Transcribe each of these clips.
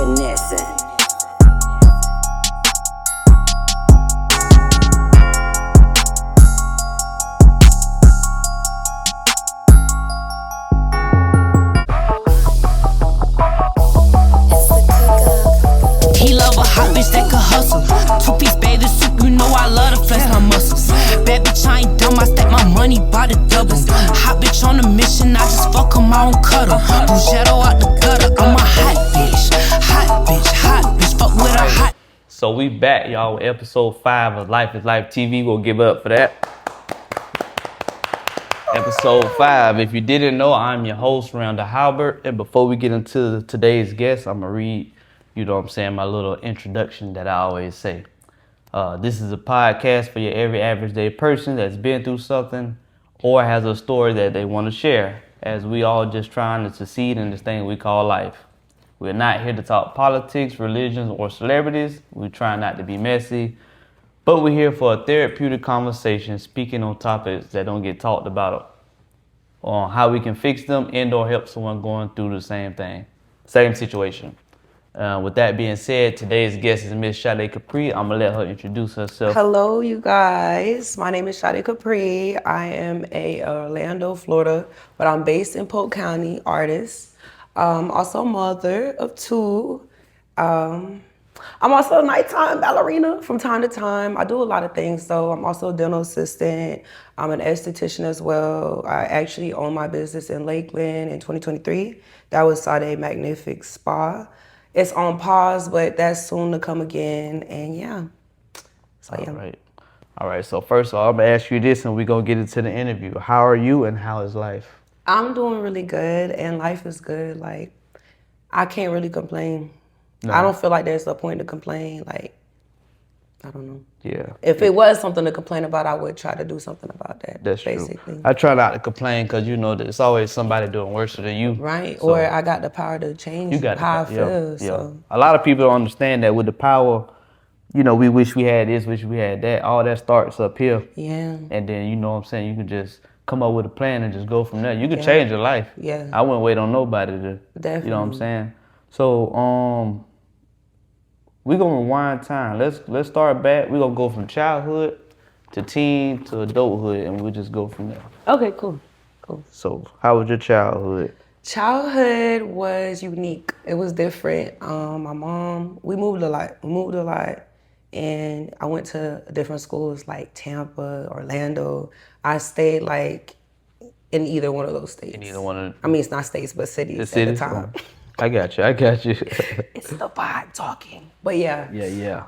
finessing. He love a hot bitch that could hustle. Two-piece bathing suit, you know I love to flex my muscles. Bad bitch, I ain't dumb, I stack my money by the double. Hot bitch on a mission, I just fuck 'em, I don't cut 'em. Bougetto out the gutter, I'm a hot bitch. Hot bitch, hot bitch, fuck with a hot. So we back, y'all, with episode 5 of Life is Life TV. We'll give it up for that. Episode 5. If you didn't know, I'm your host, Randall Halbert. And before we get into today's guest, I'm going to read, my little introduction that I always say. This is a podcast for your every average day person that's been through something or has a story that they want to share, as we all just trying to succeed in this thing we call life. We're not here to talk politics, religions, or celebrities. We try not to be messy, but we're here for a therapeutic conversation, speaking on topics that don't get talked about, on how we can fix them and or help someone going through the same situation. With that being said, today's guest is Miss Sadekapree. I'm going to let her introduce herself. Hello, you guys. My name is Sadekapree. I am a Orlando, Florida, but I'm based in Polk County, artist. Also mother of 2. I'm also a nighttime ballerina from time to time. I do a lot of things, so I'm also a dental assistant. I'm an esthetician as well. I actually own my business in Lakeland in 2023. That was Sade Magnific Spa. It's on pause, but that's soon to come again, and yeah. So yeah. All right, so first of all, I'm going to ask you this, and we're going to get into the interview. How are you, and how is life? I'm doing really good, and life is good. Like, I can't really complain. No. I don't feel like there's a point to complain. Like, I don't know. Yeah. If it was something to complain about, I would try to do something about that. That's basically true. I try not to complain because you know that it's always somebody doing worse than you. Right. So, or I got the power to change how I feel. So a lot of people don't understand that with the power, we wish we had this, wish we had that. All that starts up here. Yeah. And then, you know what I'm saying, you can just come up with a plan and just go from there. You can change your life. Yeah. I wouldn't wait on nobody to, Definitely. You know what I'm saying? So, we're going to rewind time. Let's start back. We're going to go from childhood to teen to adulthood, and we'll just go from there. Okay, cool. So how was your childhood? Childhood was unique. It was different. My mom, we moved a lot. And I went to different schools like Tampa, Orlando. I stayed like in either one of those states. In either one of I mean, it's not states, but cities at the time. I got you. It's the vibe talking. But yeah. Yeah.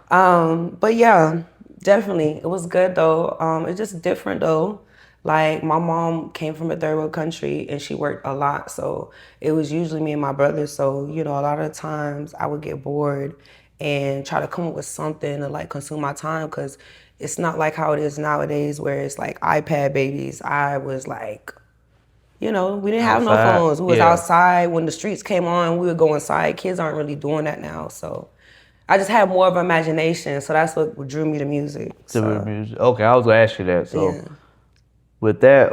But yeah, definitely. It was good though. It's just different though. Like my mom came from a third world country and she worked a lot. So it was usually me and my brother. So, a lot of times I would get bored and try to come up with something to like consume my time, because it's not like how it is nowadays where it's like iPad babies. I was like, we didn't have no phones. We was outside. When the streets came on, we would go inside. Kids aren't really doing that now. So I just had more of an imagination. So that's what drew me to music. Okay, I was going to ask you that. So with that,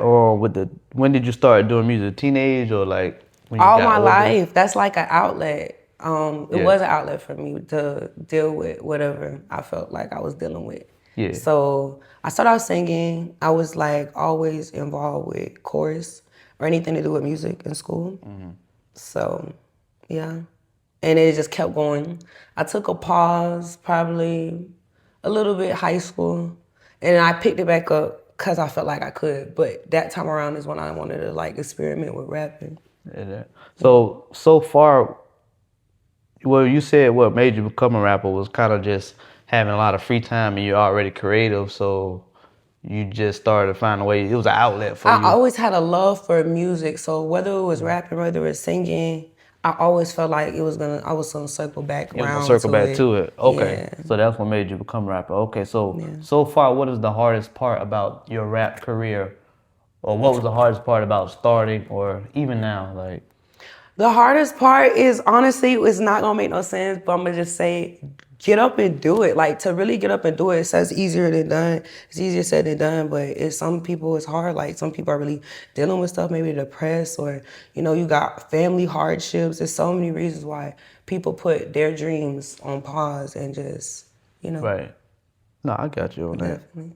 when did you start doing music? Teenage or like when you all got my older? life. That's like an outlet. It was an outlet for me to deal with whatever I felt like I was dealing with. Yeah. So I started out singing. I was like always involved with chorus or anything to do with music in school. Mm-hmm. So, yeah. And it just kept going. I took a pause, probably a little bit high school, and I picked it back up because I felt like I could. But that time around is when I wanted to like experiment with rapping. Yeah. So far, well, you said what made you become a rapper was kind of just having a lot of free time and you're already creative, so you just started to find a way. It was an outlet for you. I always had a love for music, so whether it was rapping, whether it was singing, I always felt like I was gonna circle back around to it. Okay, yeah. So that's what made you become a rapper. Okay, so far, what is the hardest part about your rap career, or what was the hardest part about starting, or even now, like? The hardest part is, honestly, it's not gonna make no sense, but I'm gonna just say get up and do it. Like, to really get up and do it, it says easier than done. It's easier said than done, but some people it's hard. Like, some people are really dealing with stuff, maybe depressed, or, you know, you got family hardships. There's so many reasons why people put their dreams on pause and just, you know. Right. No, I got you on that. Definitely.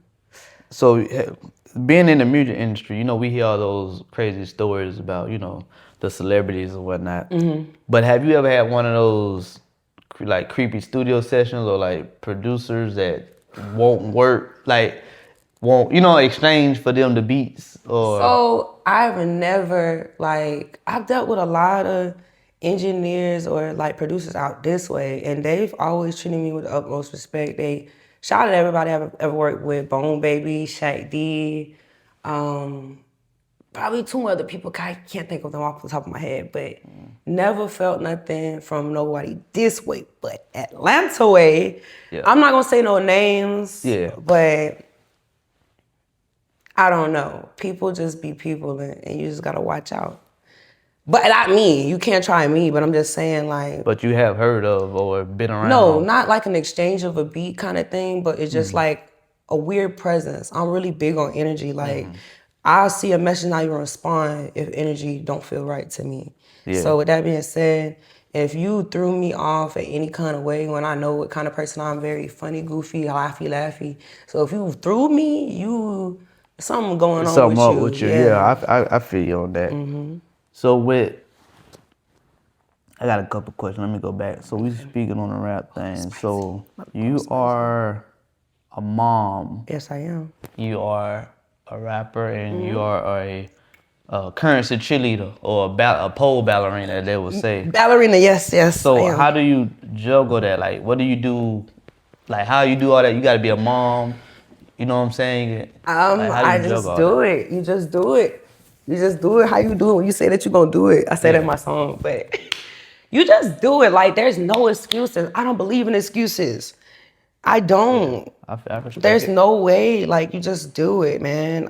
So, being in the music industry, you know, we hear all those crazy stories about, you know, the celebrities and whatnot. But have you ever had one of those like creepy studio sessions or like producers that won't work, like won't, you know, exchange for them the beats? Or So I've never, like, I've dealt with a lot of engineers or like producers out this way, and they've always treated me with the utmost respect. They shout out everybody I've ever worked with: Bone Baby, Shaq D, probably two other people. I can't think of them off the top of my head, but never felt nothing from nobody this way. But Atlanta way, I'm not gonna say no names, but I don't know. People just be people, and you just gotta watch out. But not me. You can't try me, but I'm just saying, like... But you have heard of or been around? No, not like an exchange of a beat kind of thing, but it's just like a weird presence. I'm really big on energy. Like, I'll see a message, not even respond if energy don't feel right to me. So with that being said, if you threw me off in any kind of way, when I know what kind of person I'm, very funny, goofy, laughy. So if you threw me, something going on something with up you. with you. Yeah, I feel you on that. So I got a couple questions. Let me go back. So we speaking on the rap thing. So you are a mom. Yes, I am. You are a rapper, and you are a currency cheerleader, or a pole ballerina, they would say. Ballerina, yes. So how do you juggle that? Like, what do you do? Like, how you do all that? You got to be a mom. You know what I'm saying? I just do it. You just do it. You just do it how you do it when you say that you're going to do it. I say that in my song, but you just do it. Like, there's no excuses. I don't believe in excuses. I don't. I respect There's it. no way. Like, you just do it, man.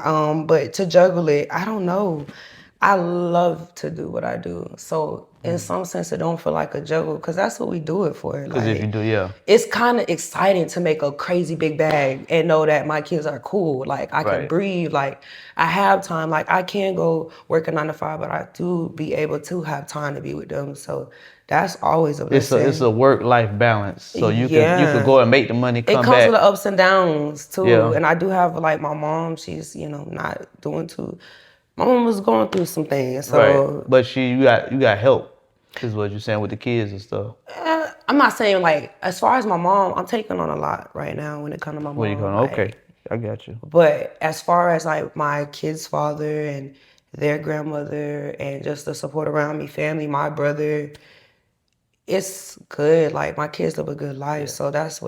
But to juggle it, I don't know. I love to do what I do. So in some sense, it don't feel like a juggle, because that's what we do it for. Because if you do, it's kind of exciting to make a crazy big bag and know that my kids are cool. Like, I can breathe. Like, I have time. Like, I can go work a 9 to 5, but I do be able to have time to be with them. So that's always a blessing. It's a work-life balance. So you can go and make the money, come back. It comes with the ups and downs too. Yeah. And I do have, like, my mom, she's, you know, not doing too. My mom was going through some things. So But you got help, is what you're saying, with the kids and stuff. I'm not saying, like, as far as my mom, I'm taking on a lot right now when it comes to my mom. Where you going? Like, Okay, I got you. But as far as, like, my kids' father and their grandmother and just the support around me, family, my brother, it's good. Like, my kids live a good life. So that's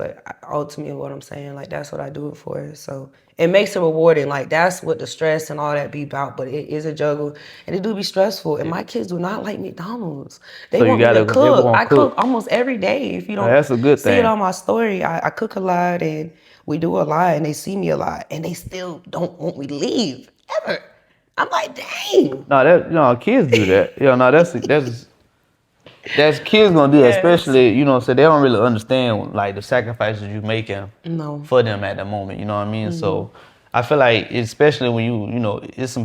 ultimately what I'm saying. Like, that's what I do it for. So it makes it rewarding. Like, that's what the stress and all that be about. But it is a juggle, and it do be stressful. And my kids do not like McDonald's. They want me to cook. I cook almost every day. If you don't that's a good see thing. it on my story, I cook a lot, and we do a lot, and they see me a lot, and they still don't want me to leave ever. I'm like, dang. No, kids do that. That's kids gonna do that, especially, you know, so they don't really understand, like, the sacrifices you're making for them at the moment, you know what I mean? So I feel like, especially when you know, it's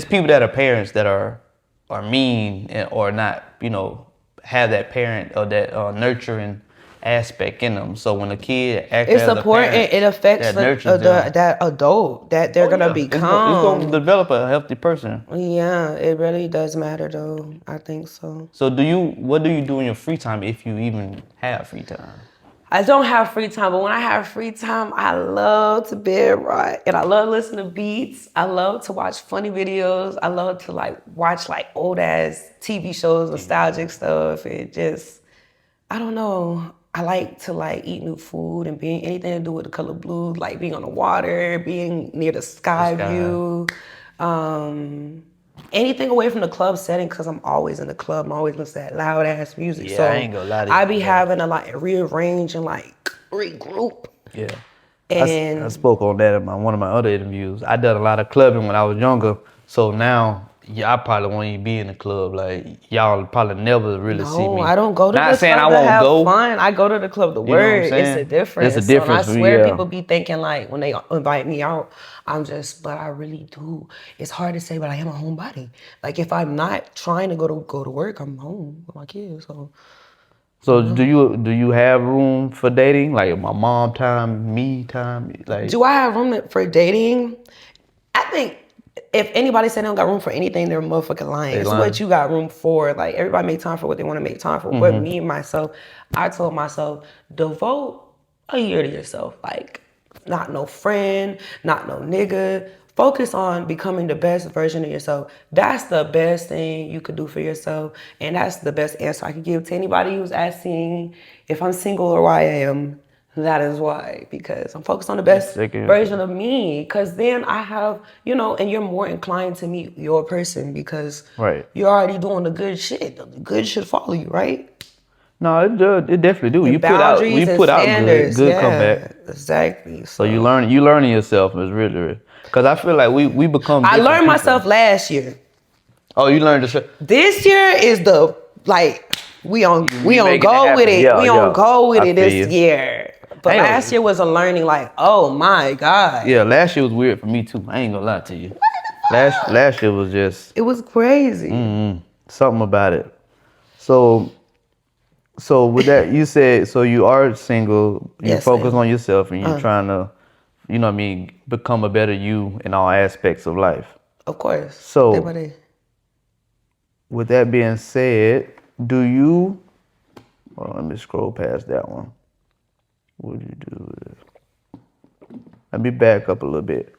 people that are parents that are mean or not, you know, have that parent or that nurturing aspect in them. So when a kid acts as a parent, it's important. It affects that adult that they're gonna become. It's gonna develop a healthy person. Yeah, it really does matter, though. I think so. So what do you do in your free time, if you even have free time? I don't have free time, but when I have free time, I love to bed rock, and I love listening to beats. I love to watch funny videos. I love to, like, watch, like, old ass TV shows, nostalgic stuff, and just, I don't know. I like to, like, eat new food and anything to do with the color blue, like being on the water, being near the sky view. Anything away from the club setting, because I'm always in the club. I'm always listening to that loud ass music. Yeah, so I ain't gonna lie to you. I be having to, like, rearrange and, like, regroup. Yeah. And I spoke on that in one of my other interviews. I did a lot of clubbing when I was younger. So now yeah, I probably won't even be in the club. Like y'all probably never really see No, me. I don't go to Not the saying club I to won't have go. fun. I go to the club to You know what I'm work. It's saying? a difference. It's a So, and I difference for me. swear Yeah. people be thinking like when they invite me out, but I really do. It's hard to say, but I am a homebody. Like if I'm not trying to go to work, I'm home with my kids. So So do you have room for dating? Like my mom time, me time, like do I have room for dating? I think if anybody said they don't got room for anything, they're motherfucking lying. they It's what lying? you got room for. Like everybody make time for what they want to make time for. But me and myself, I told myself, devote a year to yourself. Like not no friend, not no nigga. Focus on becoming the best version of yourself. That's the best thing you could do for yourself. And that's the best answer I could give to anybody who's asking if I'm single or why I am. That is why, because I'm focused on the best version of me. Because then I have, and you're more inclined to meet your person because Right. you're already doing the good shit. The good shit follow you, right? No, it definitely do. And You put out boundaries and standards. good Yeah, comeback. exactly. So you learning yourself is really, because I feel like we become I different learned people. myself last year. Oh, you learned yourself. This year is we on making it go with happen. it. Yeah, we yeah. on go with I it feel this you. year. But Hang on. last year was a learning. Like, oh my god. Yeah, last year was weird for me too. I ain't gonna lie to you. Last year was just It was crazy. something about it. So with that, you said so you are single. You Yes, I focus am. on yourself, and you're trying to, become a better you in all aspects of life. Of course. So- Day by day. With that being said, do you? Hold on, let me scroll past that one. What do you do? Let me back up a little bit.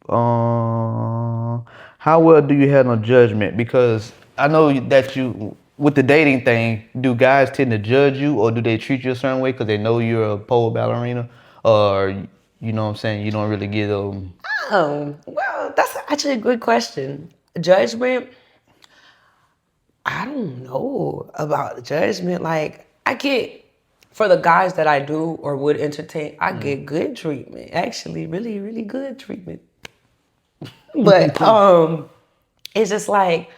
How well do you handle judgment? Because I know that with the dating thing, do guys tend to judge you or do they treat you a certain way because they know you're a pole ballerina? Or, you know what I'm saying, you don't really get them. Well, that's actually a good question. Judgment, I don't know about judgment. Like, for the guys that I do or would entertain, I get good treatment. Actually, really, really good treatment. But it's just like,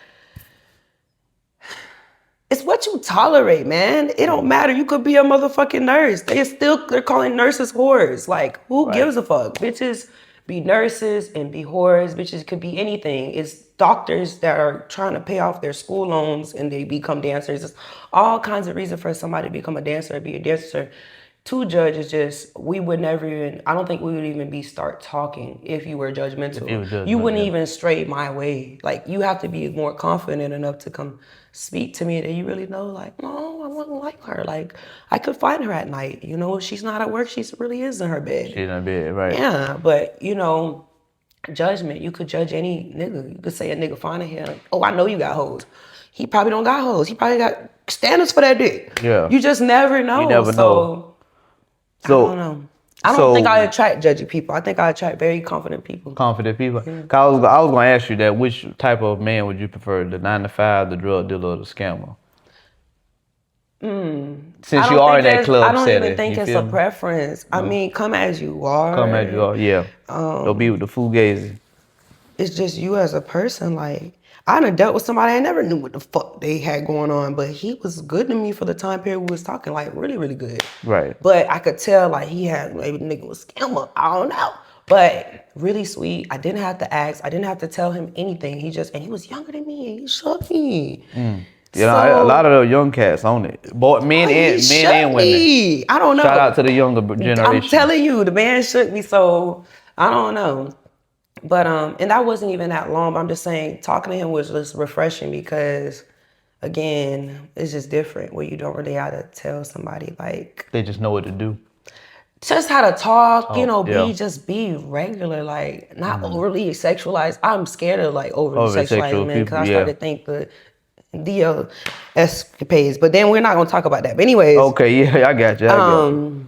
it's what you tolerate, man. It don't matter. You could be a motherfucking nurse. They're calling nurses whores. Like, who Right. gives a fuck? Bitches be nurses and be whores. Bitches could be anything. It's doctors that are trying to pay off their school loans and they become dancers. It's all kinds of reasons for somebody to become a dancer or be a dancer. To judge is just, I don't think we would even start talking if you were judgmental. You wouldn't even stray my way. Like, you have to be more confident enough to come speak to me that you really know, like, no, I wouldn't like her. Like, I could find her at night. If she's not at work, she really is in her bed. She's in her bed, right? Yeah, but, judgment, you could judge any nigga. You could say a nigga fine in here. Oh, I know you got hoes. He probably don't got hoes. He probably got standards for that dick. Yeah. You just never know. You never know. I don't know. I don't think I attract judgy people. I think I attract very confident people. Confident people. Yeah. I was going to ask you that. Which type of man would you prefer? The 9-to-5, the drug dealer, or the scammer? Since you are in that club I don't setting, even think it's a preference. I mean, come as you are. Come as you are, yeah. Don't be with the fugazi. It's just you as a person. Like, I done dealt with somebody I never knew what the fuck they had going on, but he was good to me for the time period we was talking, like really, really good. Right. But I could tell like maybe the nigga was scammer. I don't know. But really sweet. I didn't have to ask. I didn't have to tell him anything. And he was younger than me and he shook me. A lot of the young cats on it. Men and women. I don't know. Shout out to the younger generation. I'm telling you, the man shook me, so I don't know. But and that wasn't even that long, but I'm just saying talking to him was just refreshing because again, it's just different where you don't really have to tell somebody like they just know what to do. Just how to talk, yeah. be regular, like not overly sexualized. I'm scared of like overly sexualized men because I started to think the escapades, but then we're not gonna talk about that. But anyways. Okay, yeah, I got you.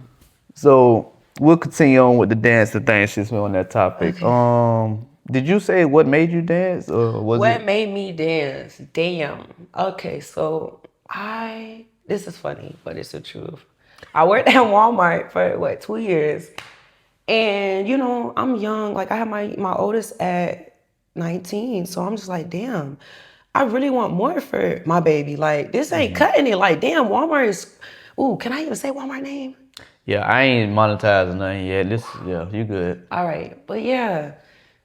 So we'll continue on with the dancing thing since we're on that topic. Okay. Did you say what made you dance, or what made me dance? Damn. Okay, so this is funny, but it's the truth. I worked at Walmart for 2 years, and I'm young. Like I have my oldest at 19. So I'm just like, damn, I really want more for my baby. Like, this ain't cutting it. Like, damn, Walmart is, ooh, can I even say Walmart name? Yeah, I ain't monetizing nothing yet. You good. All right. But yeah,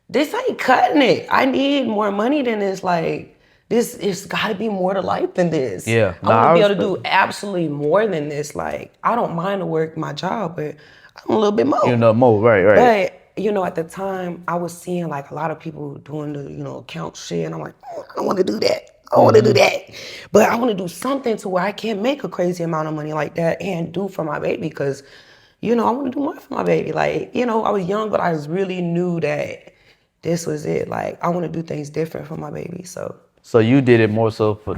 this ain't cutting it. I need more money than this. Like, this, it's gotta be more to life than this. Yeah. I wanna be able to do absolutely more than this. Like, I don't mind to work my job, but I want a little bit more. You know, more, right. But, at the time, I was seeing like a lot of people doing the, account shit, and I'm like, oh, I don't wanna do that. I don't wanna do that. But I wanna do something to where I can make a crazy amount of money like that and do for my baby, because, I wanna do more for my baby. Like, I was young, but I really knew that this was it. Like, I wanna do things different for my baby, so. So you did it more so for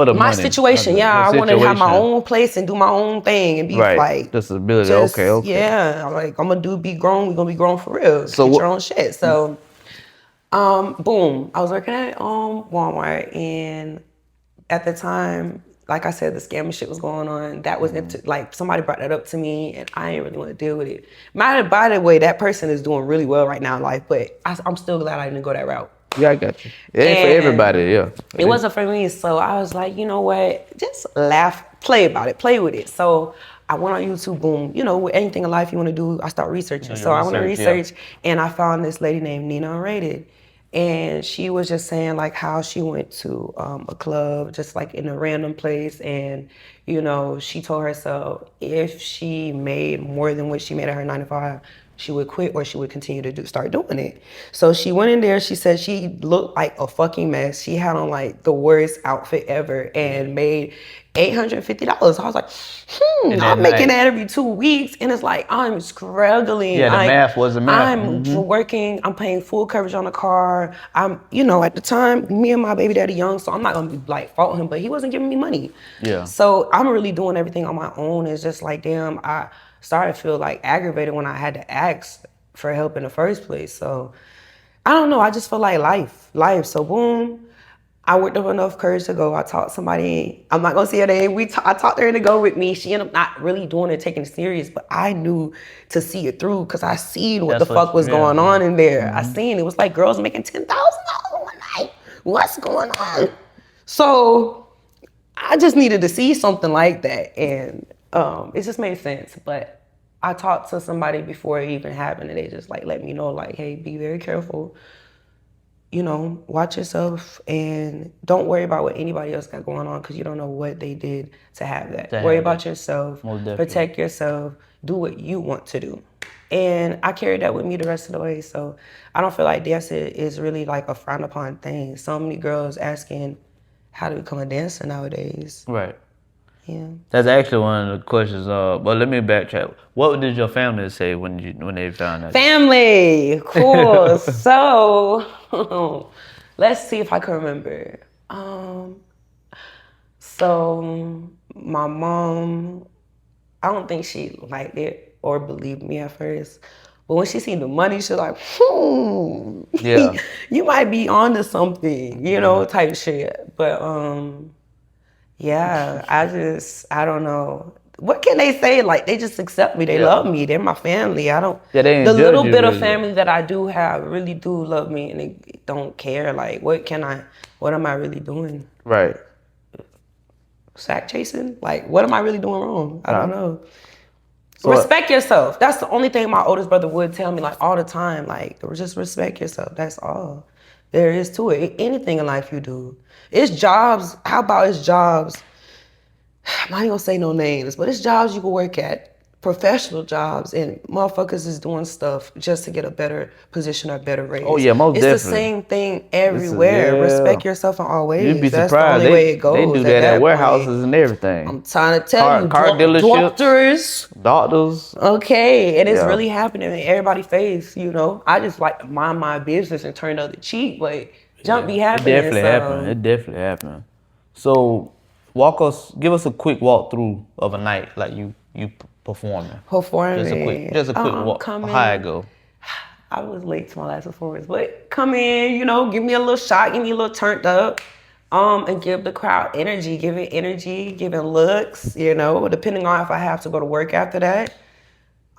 the My money. situation, I wanted to have my own place and do my own thing and be like, disability. just, Okay. Yeah, like I'm gonna be grown. We're gonna be grown for real. So get your own shit. So, boom. I was working at Walmart, and at the time, like I said, the scamming shit was going on. That was like somebody brought that up to me, and I didn't really want to deal with it. By the way, that person is doing really well right now in life, but I'm still glad I didn't go that route. Yeah, I got you. It ain't for everybody, yeah. It wasn't for me, so I was like, you know what? Just laugh, play about it, play with it. So I went on YouTube, boom. With anything in life you want to do, I start researching. So I went to research, and I found this lady named Nina Unrated. And she was just saying like how she went to a club just like in a random place, and she told herself if she made more than what she made at her 9 to 5, she would quit or she would continue to start doing it. So she went in there, she said she looked like a fucking mess. She had on like the worst outfit ever and made $850. I was like, I'm making that every 2 weeks, and it's like I'm struggling. Yeah, the math wasn't math. I'm working, I'm paying full coverage on the car. I'm, at the time, me and my baby daddy young, so I'm not gonna be like fault him, but he wasn't giving me money. Yeah. So I'm really doing everything on my own. It's just like, damn, I started to feel like aggravated when I had to ask for help in the first place. So I don't know, I just feel like life. So boom, I worked up enough courage to go. I talked to somebody, I'm not gonna say her name. I talked her to go with me. She ended up not really doing it, taking it serious, but I knew to see it through because I seen what the fuck was going on in there. I seen it was like girls making $10,000 one night. What's going on? So I just needed to see something like that, and it just made sense. But I talked to somebody before it even happened, and they just like let me know like, hey, be very careful. Watch yourself and don't worry about what anybody else got going on, because you don't know what they did to have that. Worry about yourself, protect yourself, do what you want to do. And I carried that with me the rest of the way. So I don't feel like dancing is really like a frowned upon thing. So many girls asking how to become a dancer nowadays. Right. Yeah. That's actually one of the questions. But let me backtrack. What did your family say when they found out? Family, cool. So let's see if I can remember. So my mom, I don't think she liked it or believed me at first. But when she seen the money, she was like, yeah, you might be onto something, type shit. But yeah, I don't know. What can they say? Like, they just accept me. They love me. They're my family. The little bit of family that I do have really do love me, and they don't care. Like, what am I really doing? Right. Sack chasing? Like, what am I really doing wrong? I don't know. So respect yourself. That's the only thing my oldest brother would tell me, like, all the time. Like, just respect yourself. That's all there is to it. Anything in life you do. It's jobs. How about it's jobs? I'm not even gonna say no names, but it's jobs you can work at. Professional jobs, and motherfuckers is doing stuff just to get a better position or better raise. Oh yeah, most definitely. It's the same thing everywhere. Respect yourself in all ways. You'd be That's surprised. The only way it goes. They do that at warehouses and everything. I'm trying to tell you, car dealerships, doctors. Okay, and it's really happening in everybody's face. I just like to mind my business and turn the other cheek, but jump be happening. It definitely happened. So, give us a quick walkthrough of a night like you performing. Just a quick walk. How I go. I was late to my last performance, but come in, give me a little shot, give me a little turned up, and give the crowd energy, giving looks, depending on if I have to go to work after that.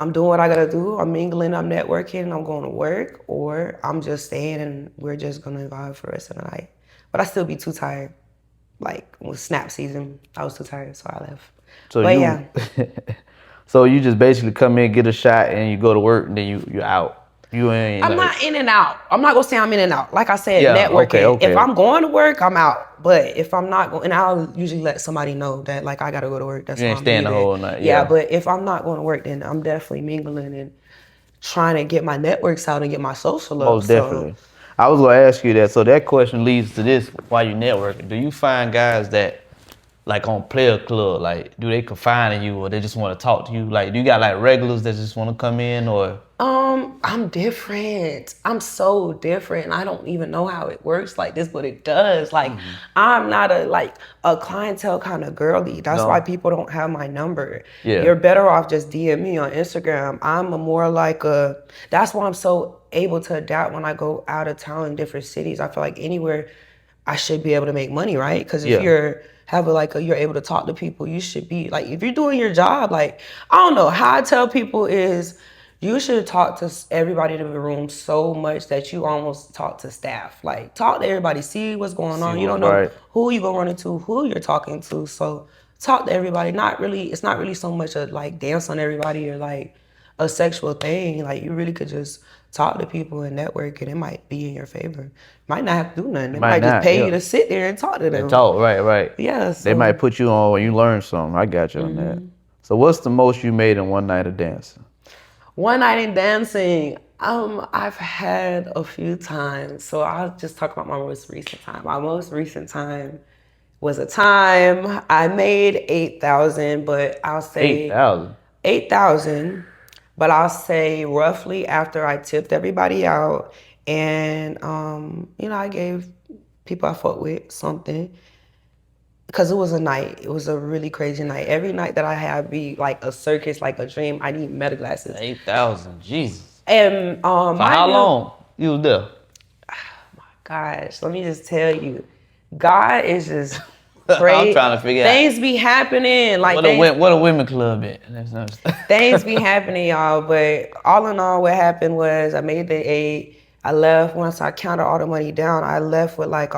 I'm doing what I gotta do. I'm mingling, I'm networking, I'm going to work, or I'm just staying and we're just gonna vibe for the rest of the night. But I still be too tired. Like with snap season, I was too tired, so I left. So But you, yeah, so you just basically come in, get a shot, and you go to work, and then you're out. You ain't I'm like, not in and out. I'm not gonna say I'm in and out. Like I said, yeah, networking. okay. If I'm going to work, I'm out. But if I'm not going, and I'll usually let somebody know that like I gotta go to work. That's You why ain't I'm staying the leaving. whole night. Yeah, Yeah. but if I'm not going to work, then I'm definitely mingling and trying to get my networks out and get my social up. Most definitely. I was gonna ask you that. So that question leads to this: while you networking, do you find guys that like on player club, like do they confide in you or they just want to talk to you? Like, do you got like regulars that just want to come in or? I'm different. I'm so different. I don't even know how it works like this, but it does. Like, I'm not a clientele kind of girly. That's No. why people don't have my number. Yeah. You're better off just DM me on Instagram. I'm a more like a, that's why I'm so able to adapt when I go out of town in different cities. I feel like anywhere I should be able to make money, right? Because if Yeah. you're able to talk to people, you should be like, if you're doing your job, like, I don't know, how I tell people is you should talk to everybody in the room so much that you almost talk to staff. Like, talk to everybody, see what's going on. You don't know Right. who you gonna run into, who you're talking to. So talk to everybody. It's not really so much a like dance on everybody or like a sexual thing. Like, you really could just talk to people and network, and it might be in your favor. Might not have to do nothing. They might just not, pay yeah. you to sit there and talk to them. And talk, right. Yeah, They so might put you on when you learn something. I got you on that. So what's the most you made in one night of dancing? one night in dancing, I've had a few times. So I'll just talk about my most recent time. My most recent time was a time I made 8,000, but I'll say 8,000. 8,000, but I'll say roughly after I tipped everybody out and I gave people I fought with something. Because it was a night. It was a really crazy night. Every night that I have be like a circus, like a dream. I need meta glasses. 8,000. Jesus. And For how long you was there? Gosh, let me just tell you, God is just great. I'm trying to figure out. Things be happening. Like What a women club at? things be happening, y'all. But all in all, what happened was I made the 8. I left once I counted all the money down. I left with like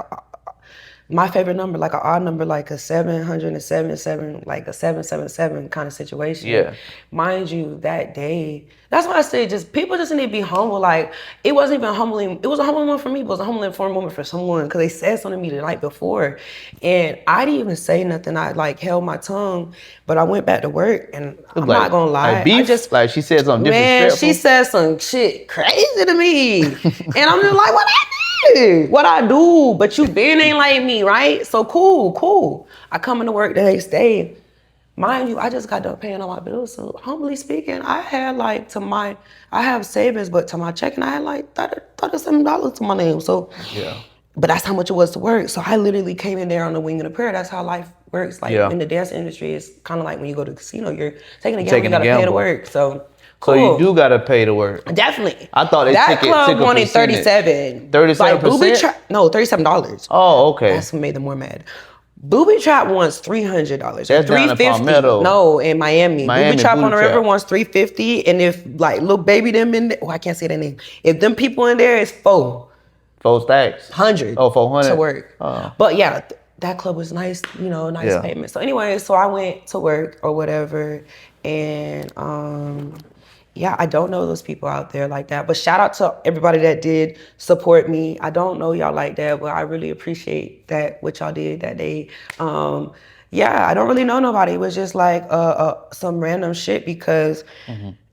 my favorite number, like an odd number, like a 777, like a 777 kind of situation. Yeah. Mind you, that day, that's why I say just people just need to be humble. Like, it wasn't even humbling. It was a humbling moment for me. It was a humbling for a moment for someone because they said something to me the night before. And I didn't even say nothing. I like held my tongue, but I went back to work and I'm not gonna lie. Like beef? Like she said something disrespectful? She said some shit crazy to me. And I'm just like, what I did? What I do? But you been ain't like me, right? So cool. I come into work the next day. Mind you, I just got done paying all my bills. So humbly speaking, I had like I have savings, but to my checking, I had like $37 to my name. So yeah. But that's how much it was to work. So I literally came in there on the wing of the prayer. That's how life works. Like in the dance industry, it's kind of like when you go to the casino, you're taking a gamble, you gotta pay to work. So cool. So you do gotta pay to work. Definitely. I thought that club wanted 37. 37%? Like $37. Oh, okay. That's what made them more mad. Booby Trap wants $300. That's down in Palmetto. No, in Miami. Booby Trap on the river Trap. wants $350, and if like little baby them in there, I can't say their name. If them people in there, it's 4 stacks. 100. Oh, 400 to work. Oh. But yeah, that club was nice. Nice payment. So anyway, so I went to work or whatever, and I don't know those people out there like that. But shout out to everybody that did support me. I don't know y'all like that, but I really appreciate that what y'all did that day. I don't really know nobody. It was just like some random shit because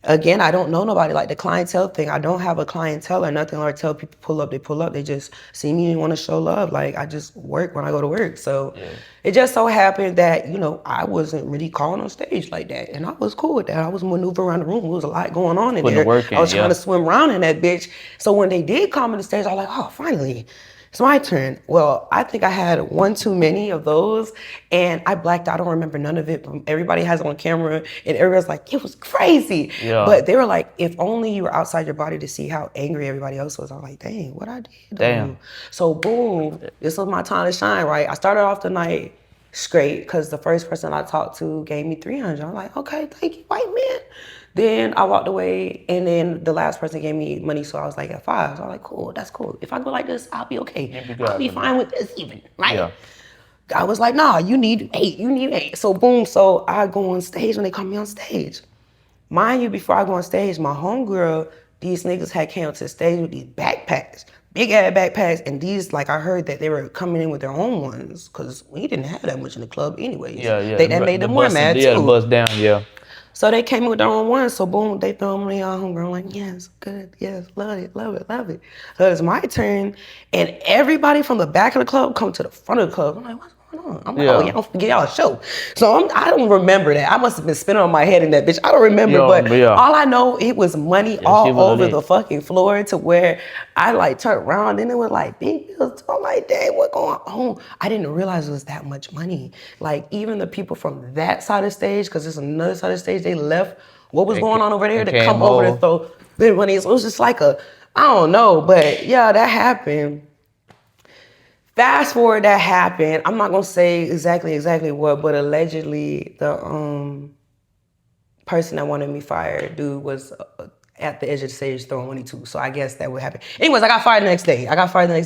again, I don't know nobody. Like the clientele thing, I don't have a clientele or nothing. Or tell people pull up, they pull up. They just see me and want to show love. Like I just work when I go to work. So it just so happened that, I wasn't really calling on stage like that. And I was cool with that. I was maneuvering around the room. There was a lot going on in there. I was trying to swim around in that bitch. So when they did come on the stage, I was like, oh, finally. It's my turn. Well, I think I had one too many of those and I blacked out. I don't remember none of it. Everybody has it on camera and everybody's like, it was crazy. Yeah. But they were like, if only you were outside your body to see how angry everybody else was. I was like, dang, what I did. Damn. So boom, this was my time to shine, right? I started off the night straight because the first person I talked to gave me 300. I'm like, okay, thank you, white man. Then I walked away, and then the last person gave me money, so I was like at 5. So I'm like, cool, that's cool. If I go like this, I'll be okay. I'll be fine with this even, right? Yeah. I was like, nah, you need 8, you need 8. So boom, so I go on stage when they call me on stage. Mind you, before I go on stage, my homegirl, these niggas had came up to the stage with these backpacks, big ass backpacks, and these, like, I heard that they were coming in with their own ones, because we didn't have that much in the club anyways. Yeah, yeah. That made them more mad Yeah, too. the bust down, yeah. So they came in with their own ones, so boom, they throw me on homegirl, I'm like, yes, good, yes, love it, love it, love it. So it's my turn, and everybody from the back of the club come to the front of the club. I'm like, what's going on? I'm like, oh, y'all forget y'all a show. So I don't remember that. I must have been spinning on my head in that bitch. I don't remember, but all I know, it was money all over the fucking floor to where I like turned around and it was like big bills. I'm like, dang, what going on? I didn't realize it was that much money. Like even the people from that side of the stage, because there's another side of the stage, they left what was going on over there to come over to throw their money. So it was just like I don't know, but yeah, that happened. Fast forward, that happened. I'm not gonna say exactly what, but allegedly the person that wanted me fired, dude, was at the edge of the stage throwing money too. So I guess that would happen. Anyways, I got fired the next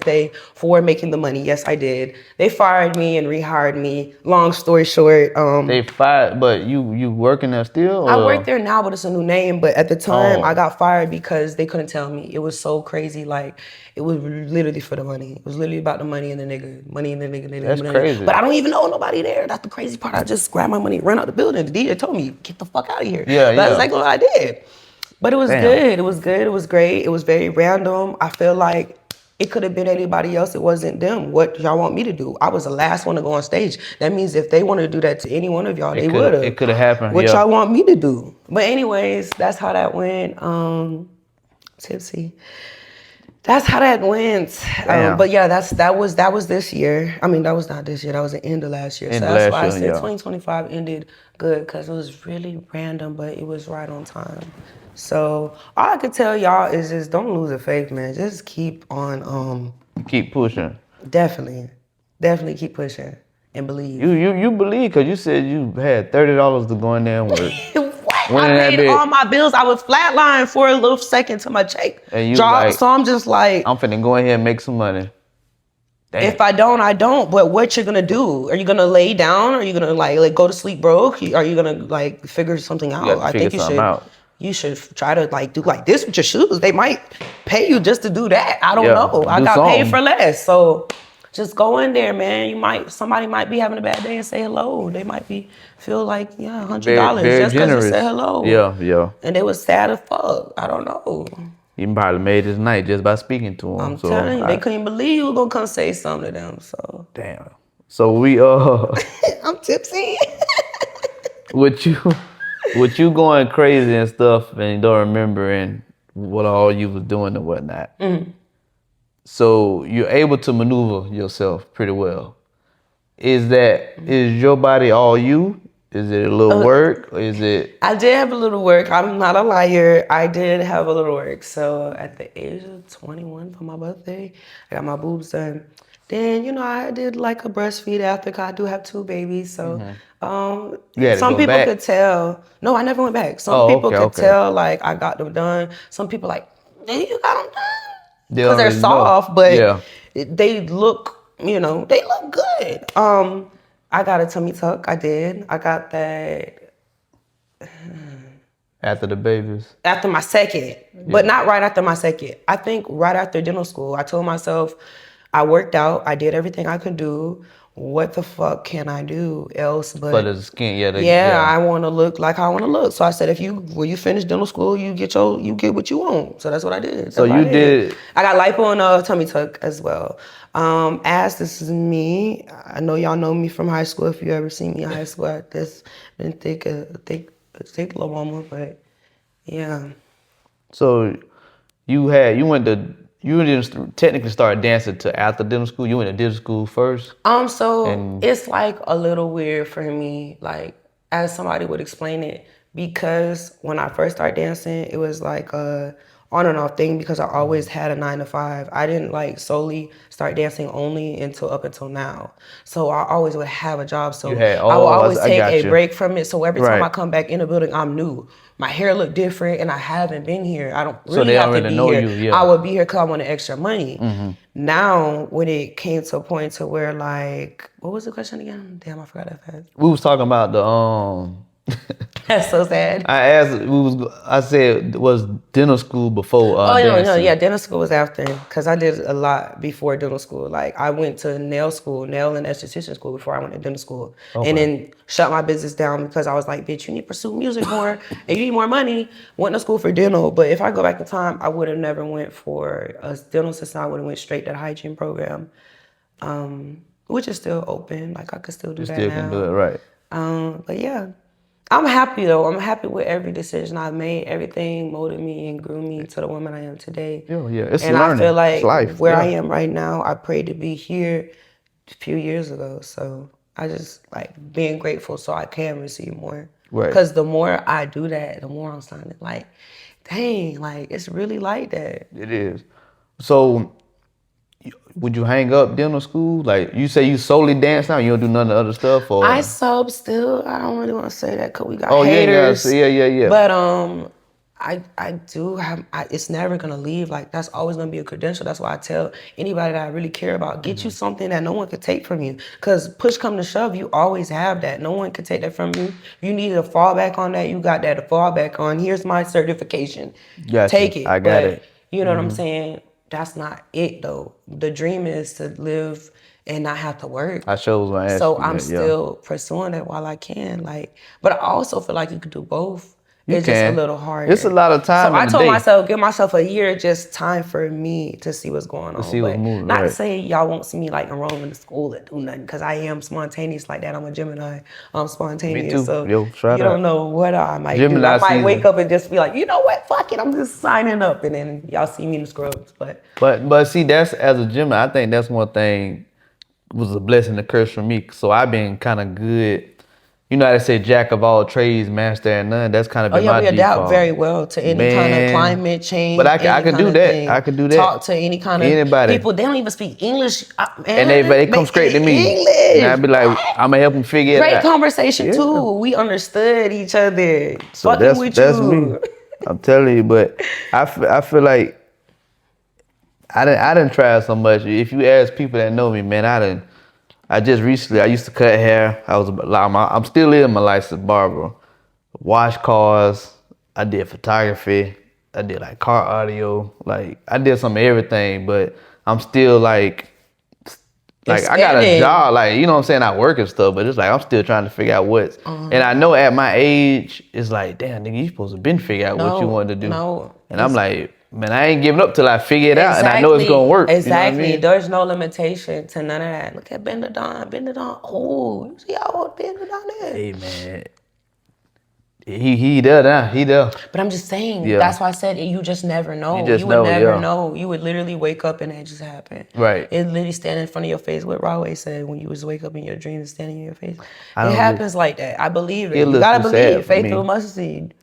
day. For making the money. Yes, I did. They fired me and rehired me. Long story short, they fired, but you working there still? Or? I work there now, but it's a new name. But at the time, I got fired because they couldn't tell me. It was so crazy. Like it was literally for the money. It was literally about the money and the nigga. Money and the nigga. That's crazy. But I don't even know nobody there. That's the crazy part. I just grabbed my money, ran out the building. The DJ told me, get the fuck out of here. Yeah, That's exactly what I did. But it was good. It was good. It was great. It was very random. I feel like it could have been anybody else. It wasn't them. What y'all want me to do? I was the last one to go on stage. That means if they wanted to do that to any one of y'all, they would have. It could have happened. What y'all want me to do? But anyways, that's how that went. Tipsy. That's how that went. But yeah, that was this year. I mean, that was not this year. That was the end of last year. So that's why I said 2025 ended good because it was really random, but it was right on time. So all I could tell y'all is just don't lose the faith, man. Just keep on. Keep pushing. Definitely keep pushing and believe. You believe because you said you had $30 to go in there and work. I paid all my bills. I was flatlined for a little second till my check dropped. Like, so I'm just like, I'm finna go in here and make some money. Damn. If I don't, I don't. But what you're gonna do? Are you gonna lay down? Are you gonna like go to sleep broke? Are you gonna like figure something out? I think you should. You should try to like do like this with your shoes. They might pay you just to do that. I don't know. I got paid for less. So just go in there, man. Somebody might be having a bad day and say hello. They might feel like $100 just because you said hello. Yeah. And they was sad as fuck. I don't know. You probably made his night just by speaking to them. I'm telling you, they couldn't believe you were gonna come say something to them. So damn. So we I'm tipsy. With you going crazy and stuff and you don't remember and what all you was doing and whatnot. Mm-hmm. So you're able to maneuver yourself pretty well. Is your body all you? Is it a little work? Or is it? I did have a little work. I'm not a liar. I did have a little work. So at the age of 21 for my birthday, I got my boobs done. Then, I did like a breastfeed after, cause I do have 2 babies. So some people could tell. No, I never went back. Some people could tell like I got them done. Some people like, you got them done? Because they're soft, but they look, they look good. I got a tummy tuck. I did. I got that. After the babies? After my second, but not right after my second. I think right after dental school, I told myself, I worked out. I did everything I could do. What the fuck can I do else? But the skin, I want to look like I want to look. So I said, when you finish dental school, you get what you want. So that's what I did. So you did. I got lipo and a tummy tuck as well. Ass, this is me. I know y'all know me from high school. If you ever seen me in high school, I just been thick little mama. But yeah. So you didn't technically start dancing till after dental school. You went to dental school first. It's like a little weird for me, like as somebody would explain it, because when I first started dancing, it was like on and off thing because I always had a 9 to 5. I didn't like solely start dancing only up until now. So I always would have a job. So I will always take a break from it. So every time I come back in the building, I'm new. My hair look different and I haven't been here. I don't really have to be here. I would be here because I wanted extra money. Now, when it came to a point to where like, what was the question again? Damn, I forgot that fast. We was talking about the That's so sad. I said, was dental school before dancing? Yeah, dental school was after, because I did a lot before dental school. Like, I went to nail and esthetician school before I went to dental school. Okay. And then shut my business down because I was like, bitch, you need to pursue music more, and you need more money. Went to school for dental, but if I go back in time, I would have never went for a dental assistant. I would have went straight to the hygiene program, which is still open. Like, I could still do that now. You still can do it, right. But yeah. I'm happy though. I'm happy with every decision I've made. Everything molded me and grew me to the woman I am today. It's and learning. I feel like it's life. Where I am right now, I prayed to be here a few years ago. So I just like being grateful so I can receive more. Right. Because the more I do that, the more I'm starting to like, dang, like it's really like that. It is. So would you hang up dental school? Like you say you solely dance now, you don't do none of the other stuff? Or I sub still. I don't really want to say that because we got haters. Yeah. But I do have, it's never going to leave. Like that's always going to be a credential. That's why I tell anybody that I really care about, get you something that no one could take from you. Because push come to shove, you always have that. No one can take that from you. You need to fall back on that. You got that to fall back on. Here's my certification. Take it. I got it. You know what I'm saying? That's not it though. The dream is to live and not have to work. I chose my ass. So I'm still pursuing it while I can. Like, but I also feel like you could do both. It's just a little harder. It's a lot of time. So I told myself, give myself a year, just time for me to see what's going on. To see what's moving. Not to say y'all won't see me like enrolling in school and do nothing, because I am spontaneous like that. I'm a Gemini. I'm spontaneous. Me too. So you don't know what I might do. I might wake up and just be like, you know what? Fuck it. I'm just signing up, and then y'all see me in the scrubs. But see, that's as a Gemini, I think that's one thing was a blessing and a curse for me. So I've been kind of good. You know how they say jack of all trades, master at none? That's kind of been my default. We adapt very well to any kind of climate change. But I could do that. I could do that. Talk to any kind of people. They don't even speak English. And they come straight to me. English. And I'd be like, I'm going to help them figure it out. Great conversation too. We understood each other. So that's me. I'm telling you, but I feel like I didn't try so much. If you ask people that know me, man, I just recently, I used to cut hair. I'm still in my licensed barber. Wash cars. I did photography. I did like car audio. Like I did some of everything, but I'm still like I got a job. Like, you know what I'm saying? I work and stuff, but it's like I'm still trying to figure out what's. And I know at my age, it's like, damn, nigga, you supposed to been figure out what you want to do. And I'm like, man, I ain't giving up till I figure it out, and I know it's gonna work. Exactly. You know what I mean? There's no limitation to none of that. Look at Ben the Don. Oh, you see how old Ben the Don is? Hey man, he there now. He there. But I'm just saying. That's why I said you just never know. You would never know. You would literally wake up and it just happened. Right. It literally stand in front of your face. What Rahway said when you was wake up in your dreams, standing in your face. It happens like that. I believe it. You gotta believe. Faith through mustard seed.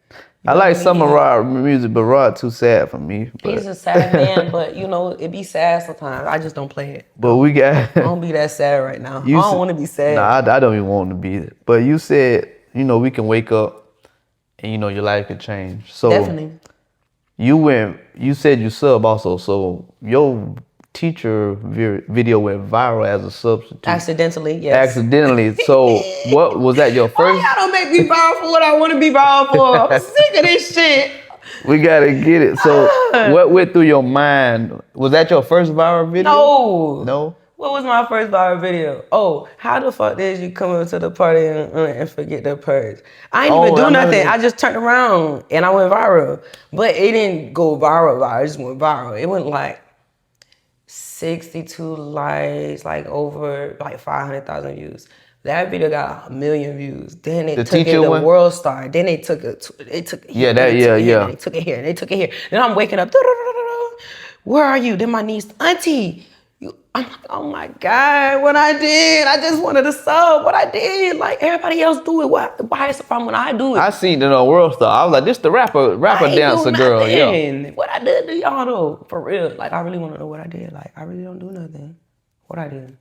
I like some of Rod music, but Rod too sad for me. He's a sad man, but you know, it be sad sometimes. I just don't play it. But we got... I don't be that sad right now. I don't want to be sad. Nah, I don't even want to be. But you said, you know, we can wake up and, you know, your life could change. So definitely. You said you sub also. So your teacher video went viral as a substitute. Accidentally, yes. Accidentally. So what was that your first? Y'all don't make me viral for what I want to be viral for. I'm sick of this shit. We gotta get it. So what went through your mind? Was that your first viral video? No. What was my first viral video? Oh, how the fuck did you come up to the party and forget the purge? I ain't even do nothing. I just turned around and I went viral. But it didn't go viral. It just went viral. It went like 62 likes, like over like 500,000 views. That video got 1 million views. Then they took it to World Star. Then they took it. They took it here. They took it here. They took it here. Then I'm waking up. Where are you? Then my niece, auntie, I'm like, oh my God, what I did. I just wanted to sub what I did. Like, everybody else do it. Why is the problem when I do it? I seen it on World Star. I was like, this the rapper dancer girl. Yeah. What I did to y'all though, for real. Like, I really want to know what I did. Like, I really don't do nothing. What I did.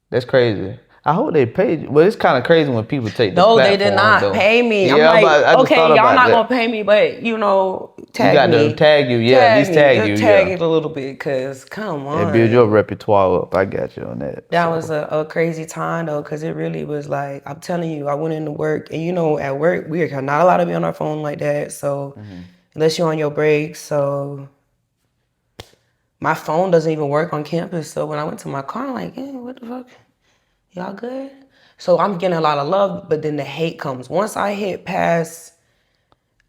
That's crazy. I hope they paid you. Well, it's kind of crazy when people take the No, platform, they did not though. pay me. Yeah, I'm like, I just okay, thought y'all about not that. gonna pay me, but you know, tag You got me. to tag you, yeah. At least tag you, Tag yeah. it a little bit, cause come on. And build your repertoire up. I got you on that. That was a crazy time though, cause it really was like, I'm telling you, I went into work, and you know, at work we are not allowed to be on our phone like that. So unless you're on your break, so my phone doesn't even work on campus. So when I went to my car, I'm like, what the fuck? Y'all good? So I'm getting a lot of love, but then the hate comes. Once I hit past,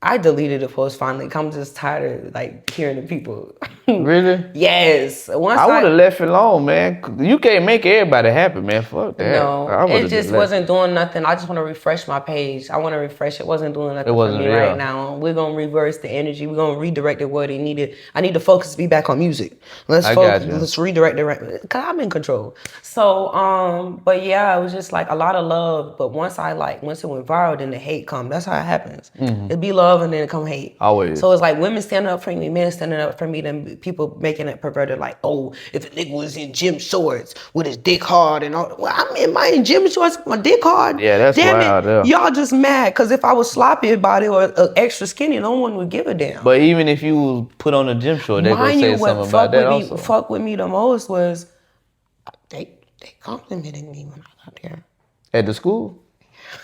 I deleted the post finally. I'm just tired of like hearing the people. Really? Yes. Once I would have left it alone, man. You can't make everybody happy, man. Fuck that. No, it just wasn't doing nothing. I just want to refresh my page. I want to refresh. It wasn't doing nothing for me right now. We're going to reverse the energy. We're going to redirect it where it needed. I need to focus to be back on music. Let's focus. Let's redirect it right. Because I'm in control. So, but yeah, it was just like a lot of love. But once it went viral, then the hate come. That's how it happens. It'd be love and then it come hate. Always. So it's like women standing up for me, men standing up for me, then people making it perverted like, oh, if a nigga was in gym shorts with his dick hard and all. Well, I'm in my gym shorts with my dick hard. Yeah, that's wild. Damn it, y'all just mad because if I was sloppy about it or extra skinny, no one would give a damn. But even if you was put on a gym short, they gonna say something about that also. Fuck with me the most was they complimented me when I got there. At the school?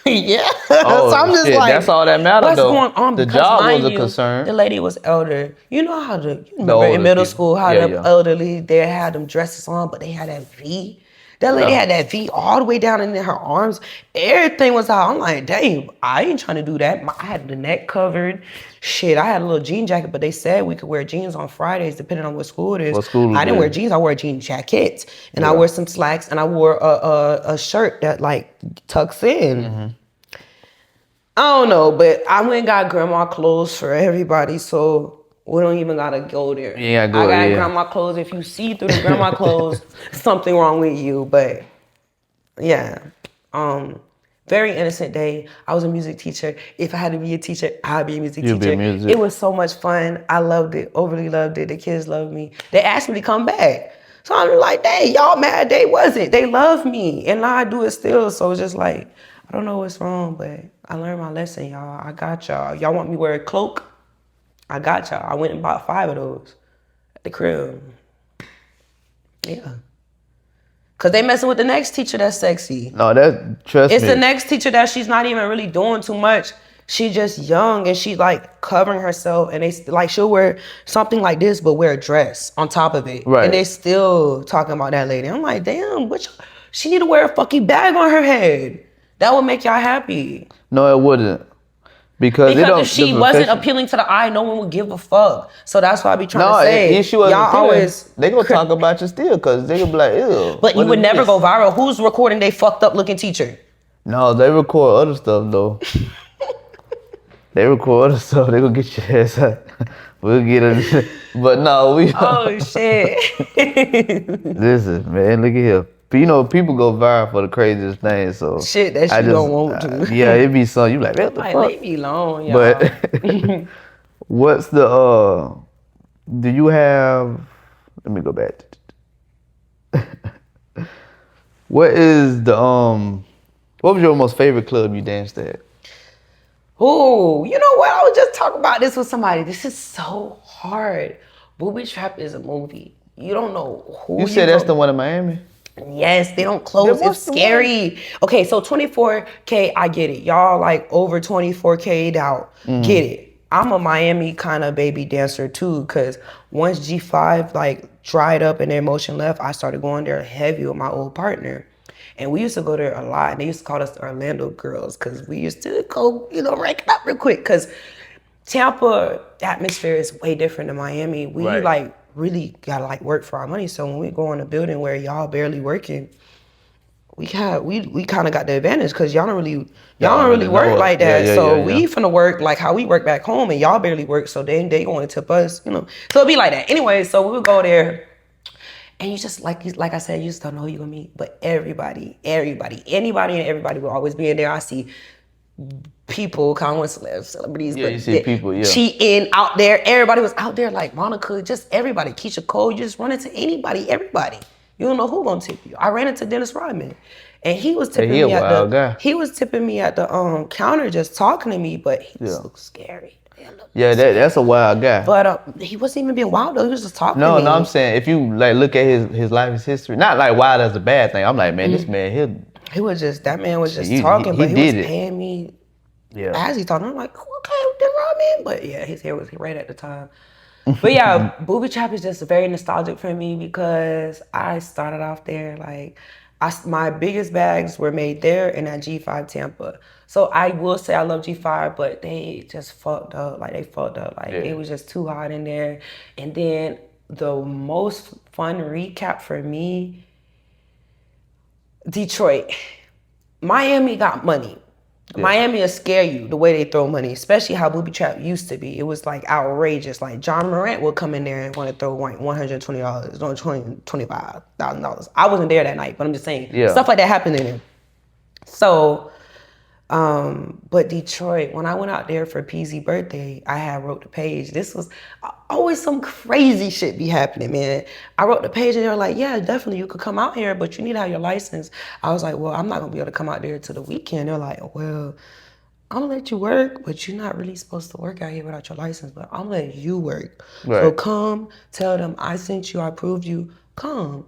Yeah. Oh, so I'm just shit, like, that's all that mattered though. What's going on? The Because job was a concern. The lady was elder. You know how in middle school how the elderly, they had them dresses on, but they had that V. That lady had that V all the way down in her arms. Everything was out. I'm like, dang, I ain't trying to do that. I had the neck covered. Shit, I had a little jean jacket, but they said we could wear jeans on Fridays depending on what school it is. What school I didn't wear jeans. I wore jean jackets. And I wore some slacks, and I wore a shirt that like tucks in. I don't know, but I went and got grandma clothes for everybody, so we don't even gotta go there. Yeah, I got grandma clothes. If you see through the grandma clothes, something wrong with you. But yeah, very innocent day. I was a music teacher. If I had to be a teacher, I'd be a music teacher. It was so much fun. I loved it, overly loved it. The kids loved me. They asked me to come back. So I'm like, dang, y'all mad they wasn't. They love me. And now I do it still. So it's just like, I don't know what's wrong, but I learned my lesson, y'all. I got y'all. Y'all want me to wear a cloak? I got y'all. I went and bought 5 of those at the crib. Yeah. Because they messing with the next teacher that's sexy. No, trust me. It's the next teacher that she's not even really doing too much. She just young and she like covering herself and they like she'll wear something like this but wear a dress on top of it. Right. And they still talking about that lady. I'm like, damn, she need to wear a fucking bag on her head. That would make y'all happy. No, it wouldn't. Because if she wasn't appealing to the eye, no one would give a fuck. So that's why I be trying to say. If she wasn't they gonna talk about you still because they gonna be like, ew. But you would never go viral. Who's recording they fucked up looking teacher? No, they record other stuff though. They record other stuff. They gonna get your ass out. We'll get it. But no, we. Oh shit. Listen, man, look at here. You know, people go viral for the craziest things, so shit that you don't want to. Yeah, it be something you like, what the fuck? Leave me alone, y'all. But what's the do you have? Let me go back. What is the what was your most favorite club you danced at? Oh, you know what? I was just talking about this with somebody. This is so hard. Booby Trap is a movie. You don't know who. You said that's the one in Miami? Yes, they don't close. It's scary. Okay, so 24K, I get it. Y'all like over 24K'd out. Get it. I'm a Miami kind of baby dancer too, because once G5 like dried up and their motion left, I started going there heavy with my old partner. And we used to go there a lot. And they used to call us the Orlando girls because we used to go, rank it up real quick. Because Tampa atmosphere is way different than Miami. We like really gotta like work for our money. So when we go in a building where y'all barely working, we kind of got the advantage because y'all don't really work like that. So we finna work like how we work back home, and y'all barely work. So then they going to tip us, So it'd be like that. Anyway, so we would go there, And you just like I said, you just don't know who you're gonna meet. But anybody and everybody will always be in there. I see people, common celebrities, Yeah, but you see people, yeah. cheating out there. Everybody was out there, like Monica, just everybody. Keisha Cole, you just run into anybody, everybody. You don't know who gonna tip you. I ran into Dennis Rodman, and he was tipping he a me at wild guy. he was tipping me at the counter, just talking to me, but he just looked scary. Yeah, that's a wild guy. But he wasn't even being wild though. He was just talking to me. No, I'm saying if you like look at his life, his history, not like wild as a bad thing. I'm like, man, this man, he was just that man was just talking, but he was paying me. Yeah. As he talking, I'm like, okay, then Rodman. But yeah, his hair was right at the time. But yeah, booby trap is just very nostalgic for me because I started off there. Like, my biggest bags were made there and at G5 Tampa. So I will say I love G5, but they just fucked up. Like, it was just too hot in there. And then the most fun recap for me, Detroit. Miami got money. Yeah. Miami will scare you the way they throw money, especially how booby trap used to be. It was like outrageous. Like John Morant would come in there and want to throw like $120, $25,000. I wasn't there that night, but I'm just saying stuff like that happened in there. So, but Detroit, when I went out there for PZ's birthday, I had wrote the page. This was always some crazy shit be happening, man. I wrote the page and they were like, yeah, definitely you could come out here, but you need to have your license. I was like, well, I'm not gonna be able to come out there till the weekend. They're like, well, I'm gonna let you work, but you're not really supposed to work out here without your license, but I'm gonna let you work. Right. So come, tell them I sent you, I approved you, come.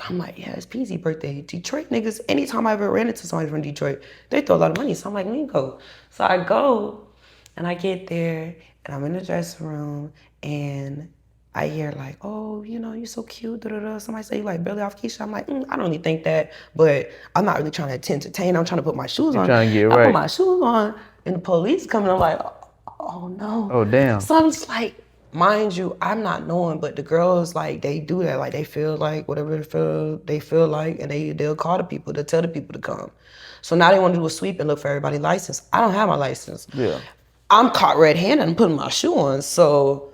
I'm like, yeah, it's PZ's birthday. Detroit niggas, anytime I ever ran into somebody from Detroit, they throw a lot of money. So I'm like, let me go. So I go and I get there and I'm in the dressing room and I hear like, oh, you know, you're so cute, da-da-da. Somebody say you like Billy off Keisha. I'm like, I don't really think that, but I'm not really trying to entertain. I'm trying to put my shoes on. Trying to get I right. put my shoes on and the police coming. I'm like, oh no. Oh, damn. So I'm just like, mind you, I'm not knowing, but the girls, like, they do that. Like, they feel like whatever they feel like, and they'll call the people, they'll tell the people to come. So now they want to do a sweep and look for everybody's license. I don't have my license. Yeah. I'm caught red-handed and putting my shoe on. So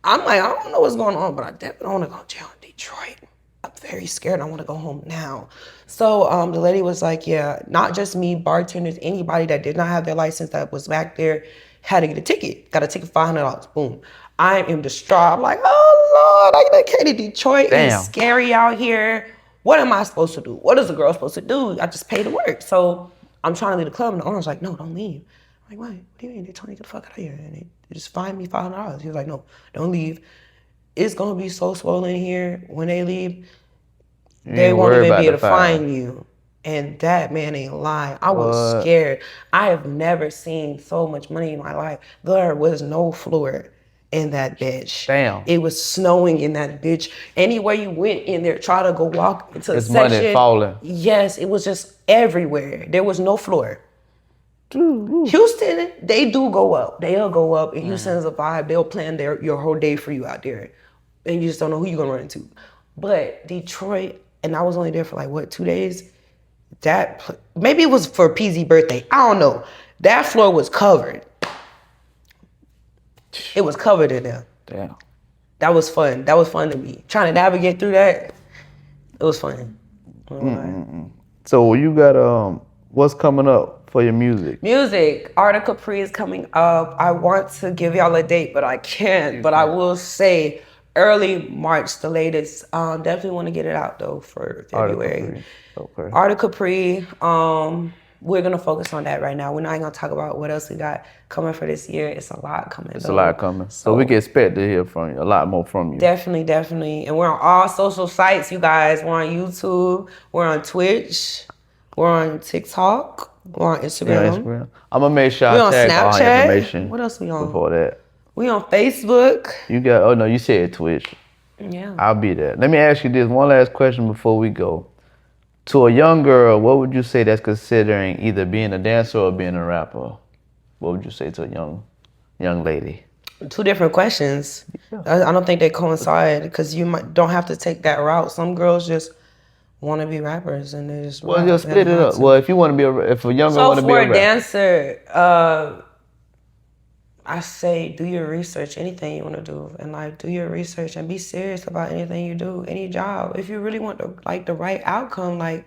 I'm like, I don't know what's going on, but I definitely don't want to go to jail in Detroit. I'm very scared. I want to go home now. So the lady was like, yeah, not just me, bartenders, anybody that did not have their license that was back there had to get a ticket. Got a ticket, $500. Boom. I am distraught. I'm like, oh Lord, I came to Detroit. Damn. It's scary out here. What am I supposed to do? What is a girl supposed to do? I just pay to work. So I'm trying to leave the club and the owner's like, no, don't leave. I'm like, what do you mean? They're trying to get the fuck out of here. And they just fined me $500. He was like, no, don't leave. It's gonna be so swollen here. When they leave, they won't even be able to find you. And that man ain't lying. I was scared. I have never seen so much money in my life. There was no floor in that bitch. Damn. It was snowing in that bitch. Anywhere you went in there, try to go walk into the section. Money falling. Yes, it was just everywhere. There was no floor. Houston, they do go up. They'll go up. And Houston is a vibe. They'll plan your whole day for you out there. And you just don't know who you're gonna run into. But Detroit, and I was only there for like, 2 days? Maybe it was for PZ's birthday. I don't know. That floor was covered. It was covered in there. Damn. That was fun. That was fun to me. Trying to navigate through that, it was fun. So you got what's coming up for your music? Sadekapree is coming up. I want to give y'all a date, but I can't. But I will say early March, the latest. Definitely want to get it out though for February. Okay. Sadekapree. We're gonna focus on that right now. We're not gonna talk about what else we got coming for this year. It's a lot coming. It's a lot coming. So we can expect to hear from you, a lot more from you. Definitely. And we're on all social sites, you guys. We're on YouTube. We're on Twitch. We're on TikTok. We're on Instagram. Yeah, Instagram. I'm gonna make sure I tag all information. What else we on? Before that. We on Facebook. You got? Oh no, you said Twitch. Yeah. I'll be there. Let me ask you this one last question before we go. To a young girl, what would you say that's considering either being a dancer or being a rapper? What would you say to a young lady? Two different questions. Yeah. I don't think they coincide because you don't have to take that route. Some girls just want to be rappers and they just just split it up. Well, if you want to be if a young girl want to be a rapper. So for a dancer, I say do your research, anything you want to do, and like do your research and be serious about anything you do, any job. If you really want the right outcome, like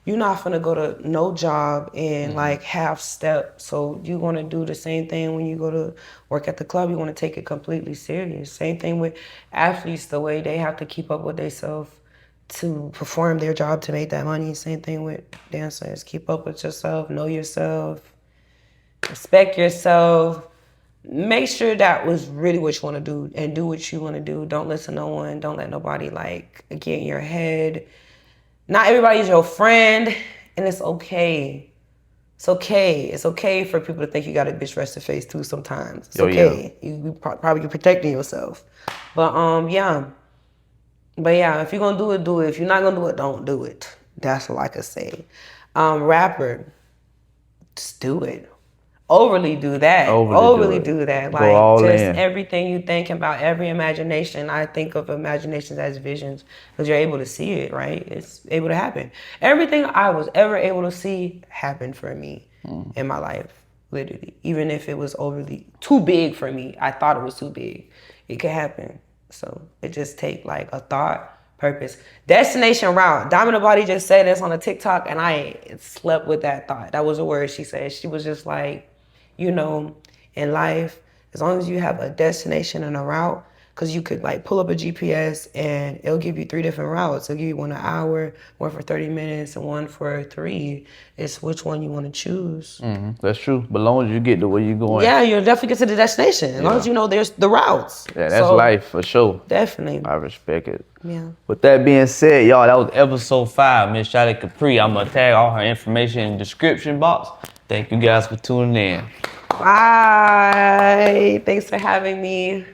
you're not gonna go to no job and like half step. So you want to do the same thing when you go to work at the club. You want to take it completely serious. Same thing with athletes, the way they have to keep up with themselves to perform their job to make that money. Same thing with dancers. Keep up with yourself, know yourself, respect yourself. Make sure that was really what you want to do and do what you want to do. Don't listen to no one. Don't let nobody like get in your head. Not everybody's your friend, and it's okay. It's okay. It's okay for people to think you got a bitch rested face too sometimes. It's okay. You probably can protecting yourself. But yeah. But yeah, if you're gonna do it, do it. If you're not gonna do it, don't do it. That's all I can say. Rapper, just do it. Overly do that. Overly do that. Go all Like just in. everything you think about, every imagination. I think of imaginations as visions because you're able to see it, right? It's able to happen. Everything I was ever able to see happened for me in my life, literally. Even if it was overly too big for me, I thought it was too big. It could happen. So it just take like a thought, purpose, destination, route. Diamond Body just said this on a TikTok, and I slept with that thought. That was a word she said. She was just like, you know, in life, as long as you have a destination and a route, because you could like pull up a GPS and it'll give you 3 different routes. It'll give you one an hour, one for 30 minutes, and one for 3. It's which one you want to choose. That's true. But as long as you get to where you're going. Yeah, you'll definitely get to the destination. As long as you know there's the routes. Yeah, that's life for sure. Definitely. I respect it. Yeah. With that being said, y'all, that was episode 5, Miss Sadekapree. I'm gonna tag all her information in the description box. Thank you guys for tuning in. Bye. Thanks for having me.